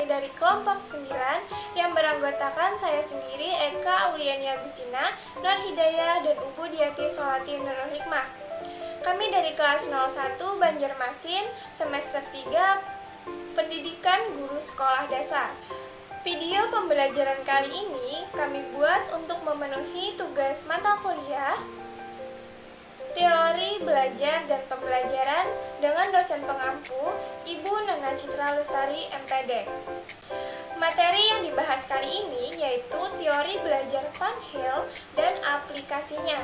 dari kelompok 9 yang beranggotakan saya sendiri, Eka Auliania Agustina, Nur Hidayah, dan Ubu Diati Solati Nurul Hikmah. Kami dari kelas 01 Banjarmasin, semester 3, Pendidikan Guru Sekolah Dasar. Video pembelajaran kali ini kami buat untuk memenuhi tugas mata kuliah Teori Belajar dan Pembelajaran dengan dosen pengampu Ibu Nana Citra Lestari, MPD. Materi yang dibahas kali ini yaitu teori belajar Van Hill dan aplikasinya.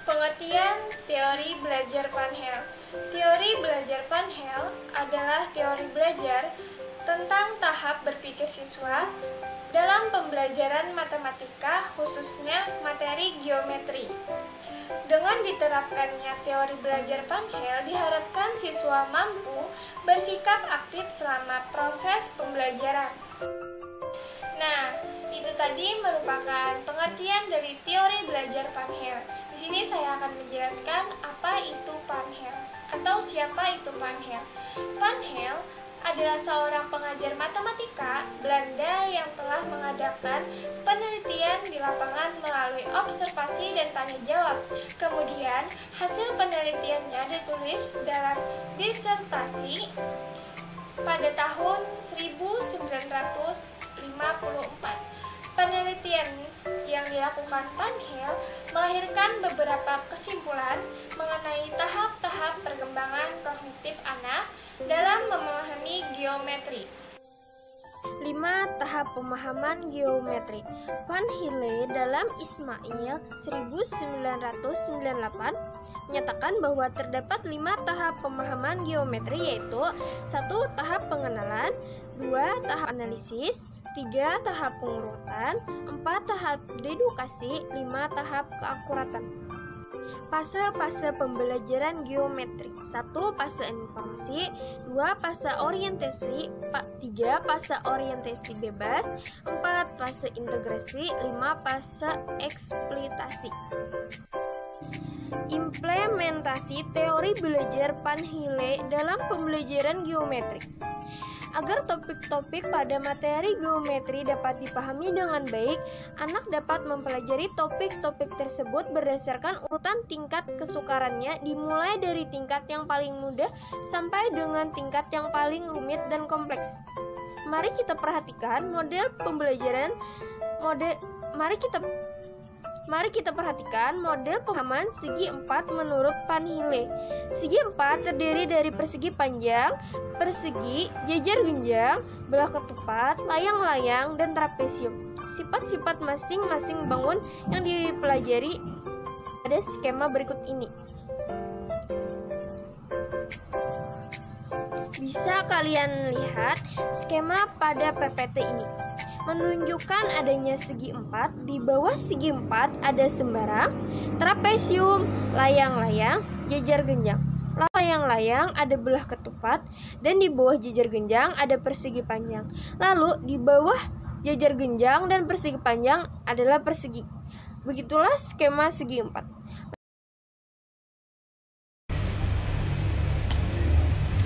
Pengertian teori belajar Van Hill. Teori belajar Van Hill adalah teori belajar tentang tahap berpikir siswa dalam pembelajaran matematika, khususnya materi geometri. Dengan diterapkannya teori belajar Van Hill, diharapkan siswa mampu bersikap aktif selama proses pembelajaran. Nah, itu tadi merupakan pengertian dari teori belajar Van Hill. Di sini saya akan menjelaskan apa itu Van Hill atau siapa itu Van Hill. Van Hill adalah seorang pengajar matematika Belanda yang telah mengadakan penelitian di lapangan melalui observasi dan tanya jawab. Kemudian, hasil penelitiannya ditulis dalam disertasi pada tahun 1954. Penelitian yang dilakukan Van Hill melahirkan beberapa kesimpulan mengenai tahap-tahap perkembangan kognitif anak dalam memahami geometri. 5 tahap pemahaman geometri. Van Hill dalam Ismail 1998 menyatakan bahwa terdapat 5 tahap pemahaman geometri, yaitu 1. Tahap pengenalan, 2. Tahap analisis, 3. Tahap pengurutan, 4. Tahap dedukasi, 5. Tahap keakuratan. Fase-fase pembelajaran geometri. 1. Fase informasi, 2. Fase orientasi, 3. Fase orientasi bebas, 4. Fase integrasi, 5. Fase eksploitasi. Implementasi teori belajar Van Hill dalam pembelajaran geometri. Agar topik-topik pada materi geometri dapat dipahami dengan baik, anak dapat mempelajari topik-topik tersebut berdasarkan urutan tingkat kesukarannya, dimulai dari tingkat yang paling mudah sampai dengan tingkat yang paling rumit dan kompleks. Mari kita perhatikan model pembelajaran pemahaman segi 4 menurut Van Hill. Segi 4 terdiri dari persegi panjang, persegi, jajar genjang, belah ketupat, layang-layang, dan trapesium. Sifat-sifat masing-masing bangun yang dipelajari pada skema berikut ini. Bisa kalian lihat skema pada PPT ini menunjukkan adanya segi 4. Di bawah segi 4 ada sembarang, trapesium, layang-layang, jajar genjang. Layang-layang ada belah ketupat, dan di bawah jajar genjang ada persegi panjang. Lalu di bawah jajar genjang dan persegi panjang adalah persegi. Begitulah skema segi 4.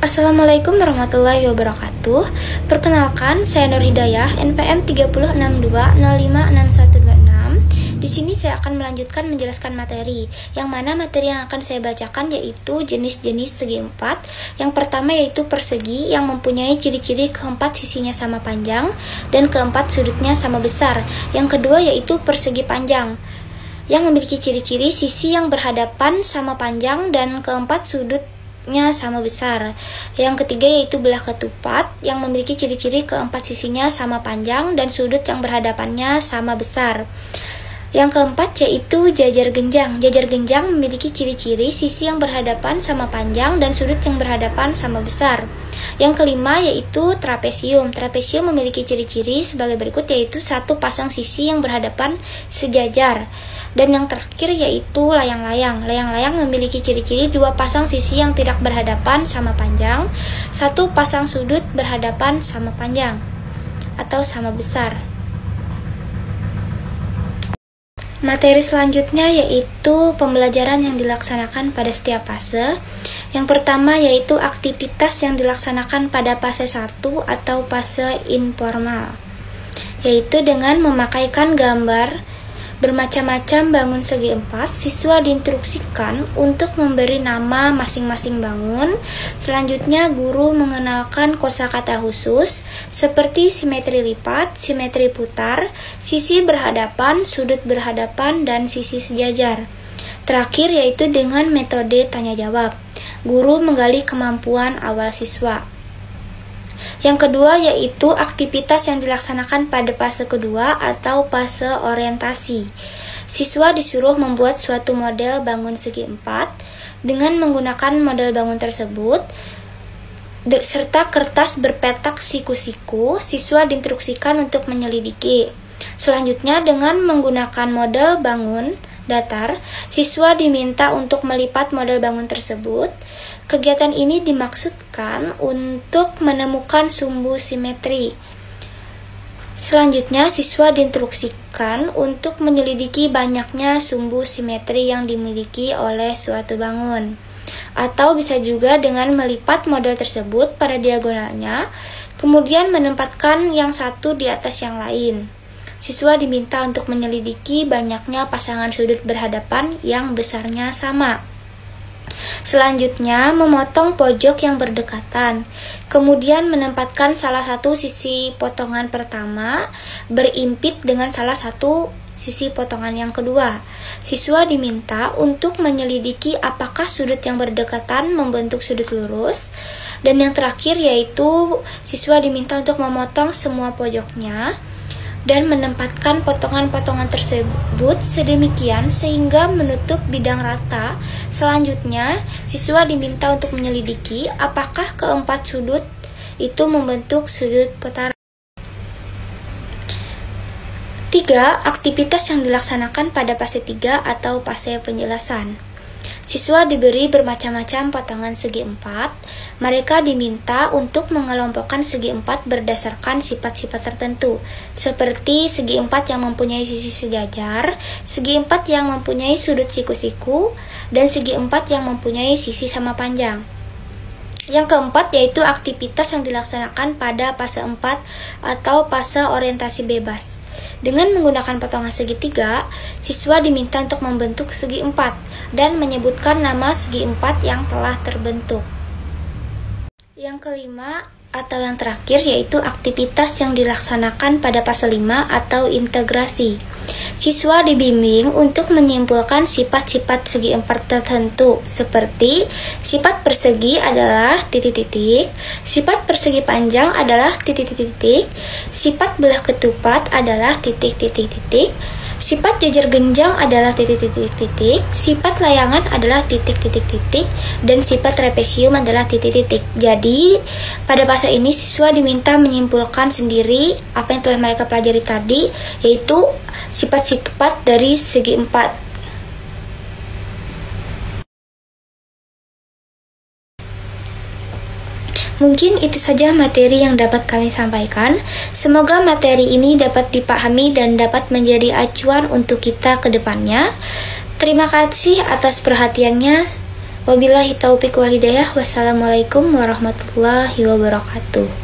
Assalamualaikum warahmatullahi wabarakatuh. Perkenalkan, saya Nur Hidayah, NPM 362056126. Di sini saya akan melanjutkan menjelaskan materi. Yang mana materi yang akan saya bacakan yaitu jenis-jenis segi 4. Yang pertama yaitu persegi yang mempunyai ciri-ciri keempat sisinya sama panjang dan keempat sudutnya sama besar. Yang kedua yaitu persegi panjang yang memiliki ciri-ciri sisi yang berhadapan sama panjang dan keempat sudutnya sama besar. Yang ketiga yaitu belah ketupat yang memiliki ciri-ciri keempat sisinya sama panjang dan sudut yang berhadapannya sama besar. Yang keempat yaitu jajar genjang. Jajar genjang memiliki ciri-ciri sisi yang berhadapan sama panjang dan sudut yang berhadapan sama besar. Yang kelima yaitu trapesium. Trapesium memiliki ciri-ciri sebagai berikut, yaitu satu pasang sisi yang berhadapan sejajar. Dan yang terakhir yaitu layang-layang. Layang-layang memiliki ciri-ciri dua pasang sisi yang tidak berhadapan sama panjang, satu pasang sudut berhadapan sama panjang atau sama besar. Materi selanjutnya yaitu pembelajaran yang dilaksanakan pada setiap fase. Yang pertama yaitu aktivitas yang dilaksanakan pada fase 1 atau fase informal, yaitu dengan memakaikan gambar bermacam-macam bangun segi 4, siswa diinstruksikan untuk memberi nama masing-masing bangun. Selanjutnya, guru mengenalkan kosakata khusus seperti simetri lipat, simetri putar, sisi berhadapan, sudut berhadapan, dan sisi sejajar. Terakhir yaitu dengan metode tanya jawab. Guru menggali kemampuan awal siswa. Yang kedua yaitu aktivitas yang dilaksanakan pada fase kedua atau fase orientasi. Siswa disuruh membuat suatu model bangun segi 4 dengan menggunakan model bangun tersebut serta kertas berpetak siku-siku. Siswa diinstruksikan untuk menyelidiki. Selanjutnya dengan menggunakan model bangun datar, siswa diminta untuk melipat model bangun tersebut. Kegiatan ini dimaksudkan untuk menemukan sumbu simetri. Selanjutnya, siswa diinstruksikan untuk menyelidiki banyaknya sumbu simetri yang dimiliki oleh suatu bangun. Atau bisa juga dengan melipat model tersebut pada diagonalnya, kemudian menempatkan yang satu di atas yang lain. Siswa diminta untuk menyelidiki banyaknya pasangan sudut berhadapan yang besarnya sama. Selanjutnya, memotong pojok yang berdekatan, kemudian menempatkan salah satu sisi potongan pertama berimpit dengan salah satu sisi potongan yang kedua. Siswa diminta untuk menyelidiki apakah sudut yang berdekatan membentuk sudut lurus. Dan yang terakhir yaitu siswa diminta untuk memotong semua pojoknya dan menempatkan potongan-potongan tersebut sedemikian sehingga menutup bidang rata. Selanjutnya, siswa diminta untuk menyelidiki apakah keempat sudut itu membentuk sudut putaran. 3. Aktivitas yang dilaksanakan pada fase 3 atau fase penjelasan. Siswa diberi bermacam-macam potongan segi 4. Mereka diminta untuk mengelompokkan segi 4 berdasarkan sifat-sifat tertentu, seperti segi 4 yang mempunyai sisi sejajar, segi 4 yang mempunyai sudut siku-siku, dan segi 4 yang mempunyai sisi sama panjang. Yang keempat yaitu aktivitas yang dilaksanakan pada fase 4 atau fase orientasi bebas. Dengan menggunakan potongan segitiga, siswa diminta untuk membentuk segi 4 dan menyebutkan nama segi 4 yang telah terbentuk. Yang kelima atau yang terakhir yaitu aktivitas yang dilaksanakan pada fase 5 atau integrasi. Siswa dibimbing untuk menyimpulkan sifat-sifat segi 4 tertentu, seperti sifat persegi adalah titik-titik, sifat persegi panjang adalah titik-titik, sifat belah ketupat adalah titik-titik-titik, sifat jajar genjang adalah titik-titik-titik, sifat layangan adalah titik-titik-titik, dan sifat trapesium adalah titik-titik. Jadi, pada fase ini siswa diminta menyimpulkan sendiri apa yang telah mereka pelajari tadi, yaitu sifat-sifat dari segi 4. Mungkin itu saja materi yang dapat kami sampaikan. Semoga materi ini dapat dipahami dan dapat menjadi acuan untuk kita ke depannya. Terima kasih atas perhatiannya. Wabillahi taufiq wal hidayah. Wassalamualaikum warahmatullahi wabarakatuh.